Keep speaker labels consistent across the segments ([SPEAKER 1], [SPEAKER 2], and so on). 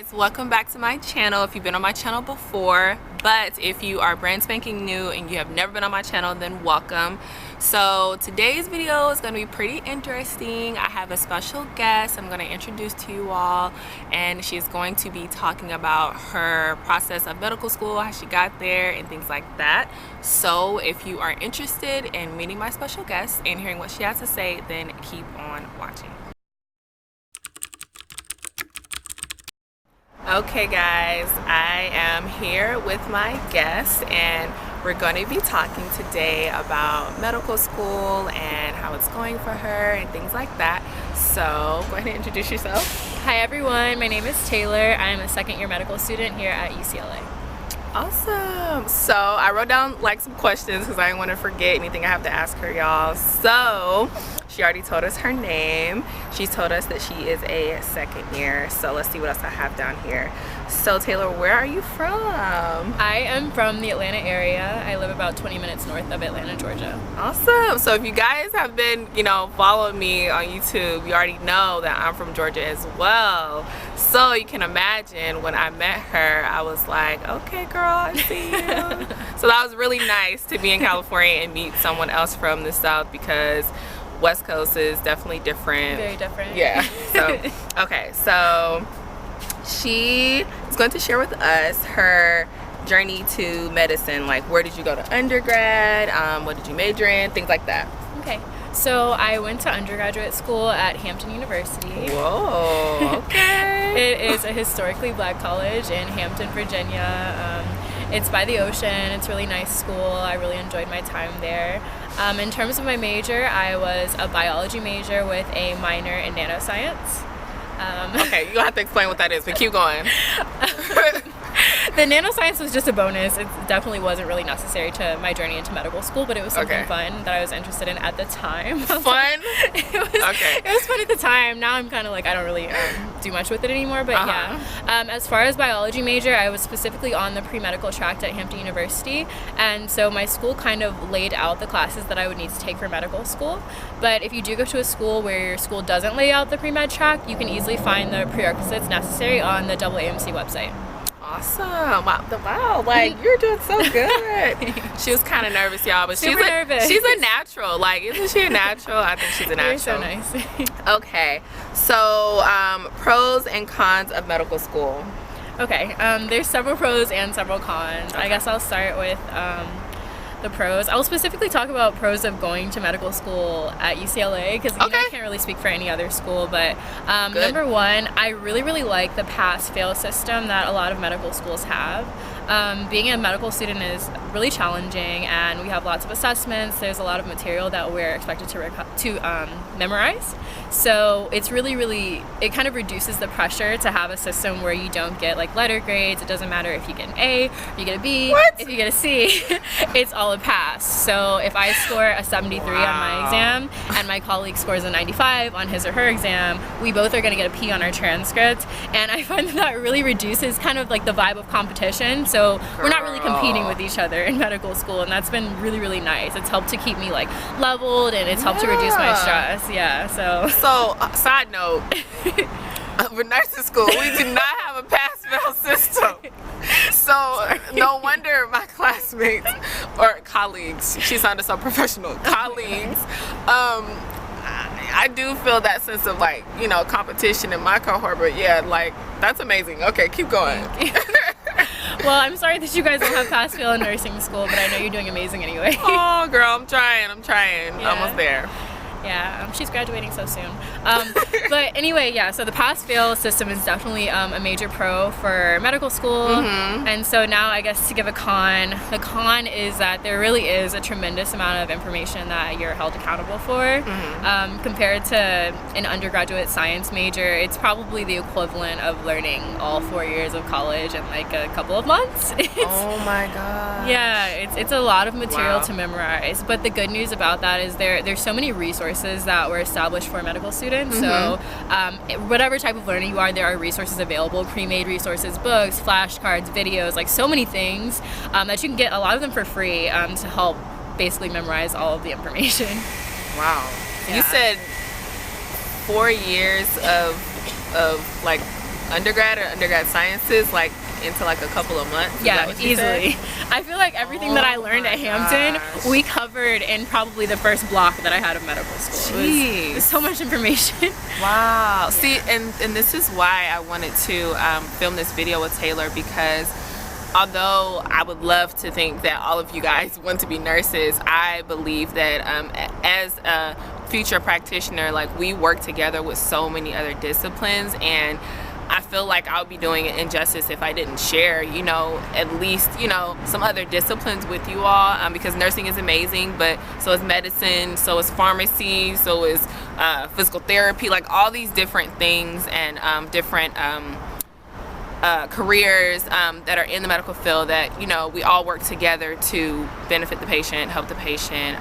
[SPEAKER 1] guys, welcome back to my channel. If you've been on my channel before, but if you are brand spanking new and you have never been on my channel, then welcome. So today's video is going to be pretty interesting. I have a special guest I'm going to introduce to you all, and she's going to be talking about her process of medical school, how she got there, and things like that. So if you are interested in meeting my special guest and hearing what she has to say, then keep on watching. Okay guys, I am here with my guest and we're going to be talking today about medical school and how it's going for her and things like that. So go ahead and introduce yourself.
[SPEAKER 2] Hi everyone, my name is Taylor. I'm a second year medical student here at UCLA.
[SPEAKER 1] Awesome. So I wrote down like some questions because I didn't want to forget anything I have to ask her, y'all. So she already told us her name. She's told us that she is a second year. So let's see what else I have down here. So Taylor, where are you from?
[SPEAKER 2] I am from the Atlanta area. I live about 20 minutes north of Atlanta, Georgia.
[SPEAKER 1] Awesome. So if you guys have been, following me on YouTube, you already know that I'm from Georgia as well. So you can imagine when I met her, I was like, okay girl, I see you. So that was really nice to be in California and meet someone else from the South, because West Coast is definitely different.
[SPEAKER 2] Very different.
[SPEAKER 1] Yeah. So, okay. So she is going to share with us her journey to medicine. Like, where did you go to undergrad? What did you major in? Things like that.
[SPEAKER 2] Okay. So I went to undergraduate school at Hampton University.
[SPEAKER 1] Whoa, okay.
[SPEAKER 2] It is a historically black college in Hampton, Virginia. It's by the ocean. It's a really nice school. I really enjoyed my time there. In terms of my major, I was a biology major with a minor in nanoscience.
[SPEAKER 1] Okay, you don't have to explain what that is, but keep going.
[SPEAKER 2] The nanoscience was just a bonus. It definitely wasn't really necessary to my journey into medical school, but it was something fun that I was interested in at the time.
[SPEAKER 1] Fun?
[SPEAKER 2] It was fun at the time. Now I'm kind of like, I don't really do much with it anymore, but yeah. As far as biology major, I was specifically on the pre-medical track at Hampton University, and so my school kind of laid out the classes that I would need to take for medical school. But if you do go to a school where your school doesn't lay out the pre-med track, you can easily find the prerequisites necessary on the AAMC website.
[SPEAKER 1] Awesome. Wow, like you're doing so good. She was kind of nervous, y'all, but she's a natural. Like, isn't she a natural? I think she's a natural.
[SPEAKER 2] You're so nice.
[SPEAKER 1] Okay, so pros and cons of medical school.
[SPEAKER 2] Okay, there's several pros and several cons. I guess I'll start with the pros. I'll specifically talk about pros of going to medical school at UCLA, because I can't really speak for any other school, but number one, I really like the pass-fail system that a lot of medical schools have. Being a medical student is really challenging, and we have lots of assessments. There's a lot of material that we're expected to memorize. So it's really, it kind of reduces the pressure to have a system where you don't get like letter grades. It doesn't matter if you get an A, or you get a B, if you get a C, it's all a pass. So if I score a 73 on my exam and my colleague scores a 95 on his or her exam, we both are going to get a P on our transcript. And I find that really reduces kind of like the vibe of competition. So we're not really competing with each other in medical school, and that's been really nice. It's helped to keep me like leveled, and it's helped to reduce my stress. Yeah,
[SPEAKER 1] So, side note, for nursing school, we do not have a pass-fail system. So, no wonder my classmates, or colleagues, she sounded so professional, colleagues, I do feel that sense of like, competition in my cohort, but yeah, like, that's amazing. Okay, keep going.
[SPEAKER 2] Well, I'm sorry that you guys don't have pass-fail in nursing school, but I know you're doing amazing anyway.
[SPEAKER 1] Oh, girl, I'm trying.
[SPEAKER 2] Yeah.
[SPEAKER 1] Almost there.
[SPEAKER 2] Yeah, she's graduating so soon. But anyway, yeah, so the pass-fail system is definitely a major pro for medical school. And so now I guess to give a con, the con is that there really is a tremendous amount of information that you're held accountable for. Compared to an undergraduate science major, it's probably the equivalent of learning all 4 years of college in like a couple of months.
[SPEAKER 1] Oh my god.
[SPEAKER 2] Yeah, it's a lot of material to memorize. But the good news about that is there's so many resources that were established for medical students. So whatever type of learning you are, there are resources available, pre-made resources, books, flashcards, videos, like so many things that you can get, a lot of them for free, to help basically memorize all of the information.
[SPEAKER 1] Wow. Yeah. You said 4 years of like undergrad or undergrad sciences like into like a couple of months.
[SPEAKER 2] Yeah, easily. I feel like everything that I learned at Hampton, we covered in probably the first block that I had of medical school. It was so much information.
[SPEAKER 1] Wow. Yeah. See, and this is why I wanted to film this video with Taylor, because although I would love to think that all of you guys want to be nurses, I believe that as a future practitioner, like, we work together with so many other disciplines, and I feel like I would be doing it injustice if I didn't share, you know, at least, you know, some other disciplines with you all, because nursing is amazing, but so is medicine, so is pharmacy, so is physical therapy, like all these different things and different careers that are in the medical field that, you know, we all work together to benefit the patient, help the patient,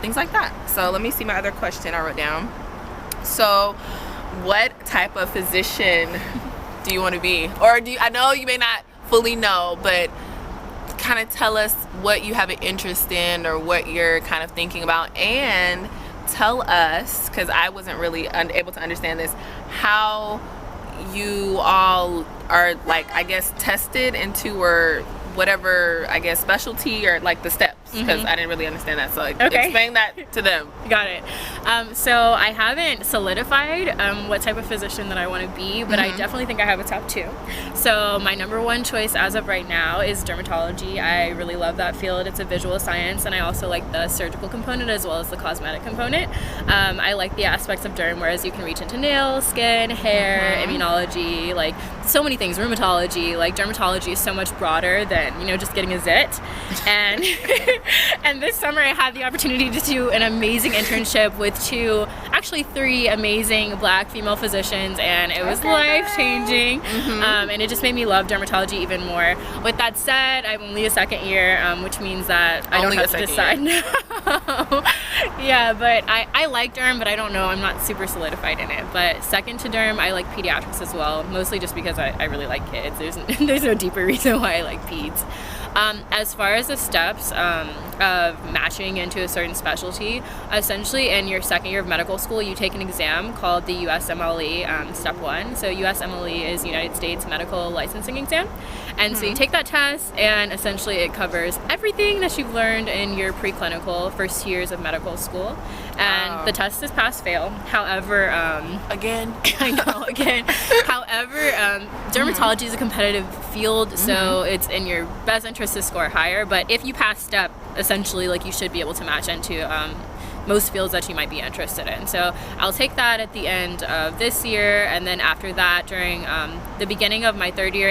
[SPEAKER 1] things like that. So let me see my other question I wrote down. So what type of physician do you want to be? Or do you, I know you may not fully know, but kind of tell us what you have an interest in or what you're kind of thinking about, and tell us, because I wasn't really able to understand this, how you all are, like, I guess, tested into or whatever, I guess, specialty, or like the steps, because I didn't really understand that, so explain that to them.
[SPEAKER 2] Got it. So I haven't solidified what type of physician that I want to be, but I definitely think I have a top two. So my number one choice as of right now is dermatology. I really love that field. It's a visual science, and I also like the surgical component as well as the cosmetic component. I like the aspects of derm, whereas you can reach into nails, skin, hair, immunology, like so many things, rheumatology. Like, dermatology is so much broader than, you know, just getting a zit. And and this summer I had the opportunity to do an amazing internship with actually three amazing black female physicians, and it was life-changing. And it just made me love dermatology even more. With that said, I'm only a second year, which means that I don't have to decide now. Yeah, but I like derm, but I don't know, I'm not super solidified in it. But second to derm, I like pediatrics as well, mostly just because I really like kids. There's no deeper reason why I like peds. As far as the steps of matching into a certain specialty, essentially in your second year of medical school, you take an exam called the USMLE, step 1. So USMLE is United States Medical Licensing Exam. And so you take that test, and essentially it covers everything that you've learned in your preclinical first years of medical school. And the test is pass-fail. However, again, I know, again. However, dermatology is a competitive field, so it's in your best interest to score higher. But if you pass step, essentially, like, you should be able to match into most fields that you might be interested in. So I'll take that at the end of this year, and then after that, during the beginning of my third year,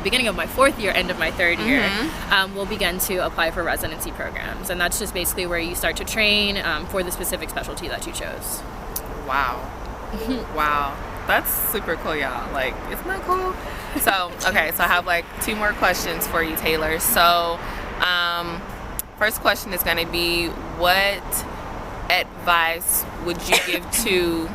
[SPEAKER 2] beginning of my fourth year, end of my third year, we'll begin to apply for residency programs, and that's just basically where you start to train for the specific specialty that you chose.
[SPEAKER 1] Wow. Wow. That's super cool, y'all. Like, isn't that cool? So, okay, so I have like 2 more questions for you, Taylor. So, first question is going to be, what advice would you give to,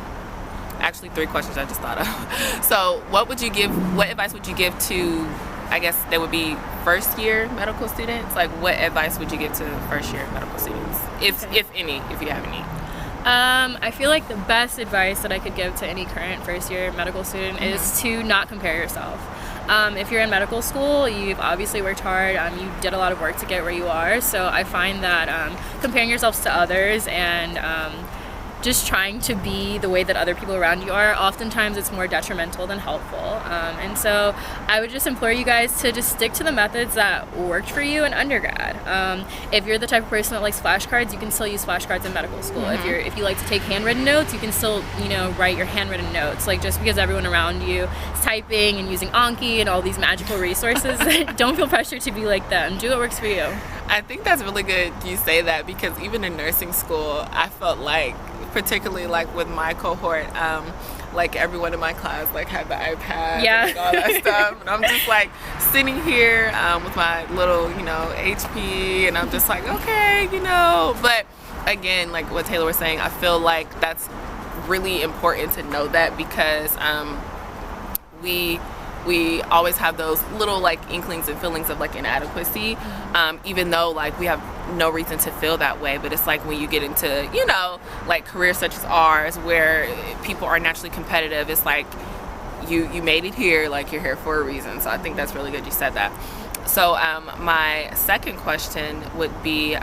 [SPEAKER 1] actually 3 questions I just thought of. So what advice would you give to, I guess they would be first year medical students? Like, what advice would you give to first year medical students, if any, if you have any?
[SPEAKER 2] I feel like the best advice that I could give to any current first year medical student is to not compare yourself. If you're in medical school, you've obviously worked hard, you did a lot of work to get where you are, so I find that comparing yourselves to others and just trying to be the way that other people around you are, oftentimes it's more detrimental than helpful. And so I would just implore you guys to just stick to the methods that worked for you in undergrad. If you're the type of person that likes flashcards, you can still use flashcards in medical school. If you like to take handwritten notes, you can still, you know, write your handwritten notes. Like, just because everyone around you is typing and using Anki and all these magical resources, don't feel pressure to be like them. Do what works for you.
[SPEAKER 1] I think that's really good you say that, because even in nursing school, I felt like, particularly like with my cohort, like everyone in my class like had the iPad and like all that stuff, and I'm just like sitting here with my little, you know, HP, and I'm just like, okay, you know. But again, like what Taylor was saying, I feel like that's really important to know that, because we always have those little like inklings and feelings of like inadequacy, even though like we have no reason to feel that way. But it's like when you get into, you know, like careers such as ours where people are naturally competitive, it's like you made it here, like you're here for a reason. So I think that's really good you said that. So my second question would be,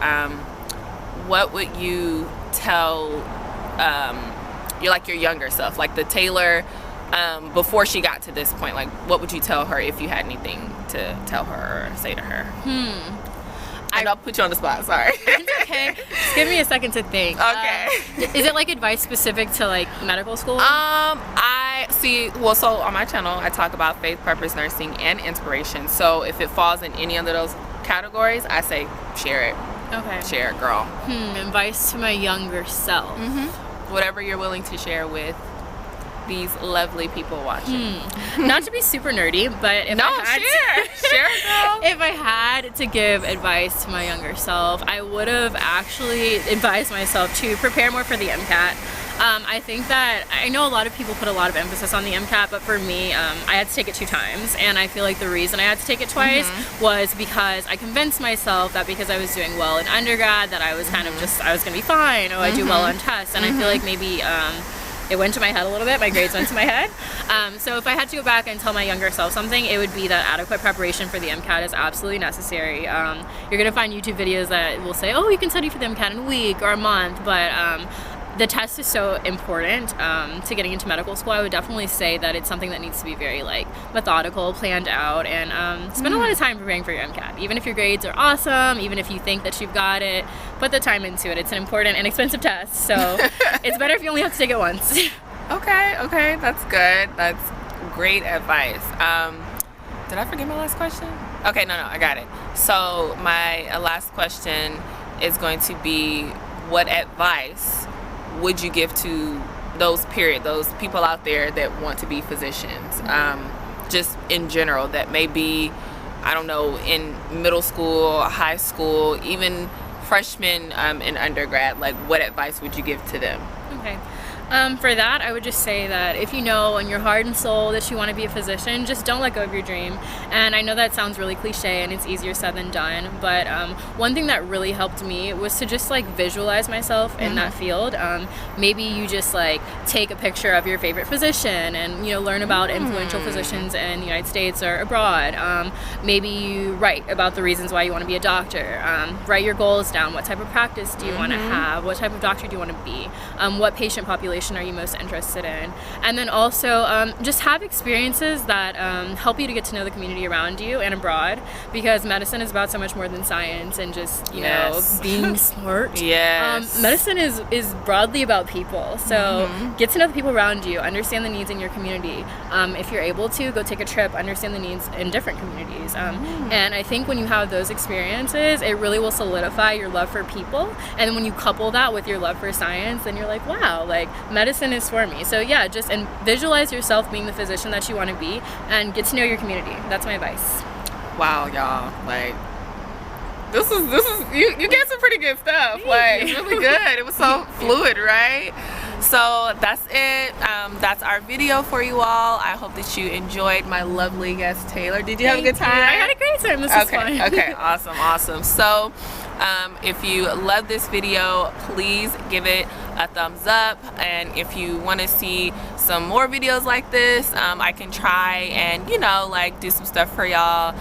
[SPEAKER 1] what would you tell your younger self, like the Taylor before she got to this point? Like, what would you tell her if you had anything to tell her or say to her? I'll put you on the spot, sorry.
[SPEAKER 2] It's okay. Just give me a second to think.
[SPEAKER 1] Okay.
[SPEAKER 2] Is it like advice specific to like medical school?
[SPEAKER 1] I see, well, so on my channel I talk about faith, purpose, nursing, and inspiration. So if it falls in any of those categories, I say share it. Okay. Share it, girl.
[SPEAKER 2] Advice to my younger self.
[SPEAKER 1] Whatever you're willing to share with these lovely people watching.
[SPEAKER 2] Not to be super nerdy, but if
[SPEAKER 1] share it, girl.
[SPEAKER 2] If I had to give advice to my younger self, I would have actually advised myself to prepare more for the MCAT. I think that, I know a lot of people put a lot of emphasis on the MCAT, but for me, I had to take it 2 times, and I feel like the reason I had to take it twice was because I convinced myself that because I was doing well in undergrad, that I was kind of just, I was gonna be fine, I do well on tests, and I feel like maybe it went to my head a little bit, my grades went to my head. So if I had to go back and tell my younger self something, it would be that adequate preparation for the MCAT is absolutely necessary. You're gonna find YouTube videos that will say, oh, you can study for the MCAT in a week or a month, but the test is so important to getting into medical school. I would definitely say that it's something that needs to be very like methodical, planned out, and spend a lot of time preparing for your MCAT. Even if your grades are awesome, even if you think that you've got it, put the time into it. It's an important and expensive test, so it's better if you only have to take it once.
[SPEAKER 1] Okay, that's good. That's great advice. Did I forget my last question? Okay, no, I got it. So my last question is going to be, what advice would you give to those people out there that want to be physicians, just in general, that may be, I don't know, in middle school, high school, even freshmen in undergrad? Like, what advice would you give to them?
[SPEAKER 2] Okay. For that, I would just say that if you know in your heart and soul that you want to be a physician, just don't let go of your dream. And I know that sounds really cliche and it's easier said than done, but one thing that really helped me was to just like visualize myself in that field. Maybe you just like take a picture of your favorite physician and, you know, learn about influential physicians in the United States or abroad. Maybe you write about the reasons why you want to be a doctor. Write your goals down. What type of practice do you want to have? What type of doctor do you want to be? What patient population are you most interested in? And then also just have experiences that help you to get to know the community around you and abroad, because medicine is about so much more than science and just, you know, being smart. Medicine is broadly about people, so get to know the people around you, understand the needs in your community. If you're able to, go take a trip, understand the needs in different communities. And I think when you have those experiences, it really will solidify your love for people, and then when you couple that with your love for science, then you're like, wow, like medicine is for me. So yeah, just visualize yourself being the physician that you want to be and get to know your community. That's my advice.
[SPEAKER 1] Wow, y'all, like this is you get some pretty good stuff. Like, it's really good. It was so fluid, right? So that's it. That's our video for you all. I hope that you enjoyed my lovely guest Taylor. Did you have a good time?
[SPEAKER 2] I had a great time. This was fun.
[SPEAKER 1] Okay, awesome. So if you love this video, please give it a thumbs up, and if you want to see some more videos like this, I can try and, you know, like do some stuff for y'all.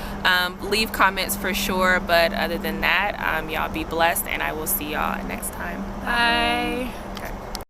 [SPEAKER 1] Leave comments for sure, but other than that, y'all be blessed, and I will see y'all next time.
[SPEAKER 2] Bye.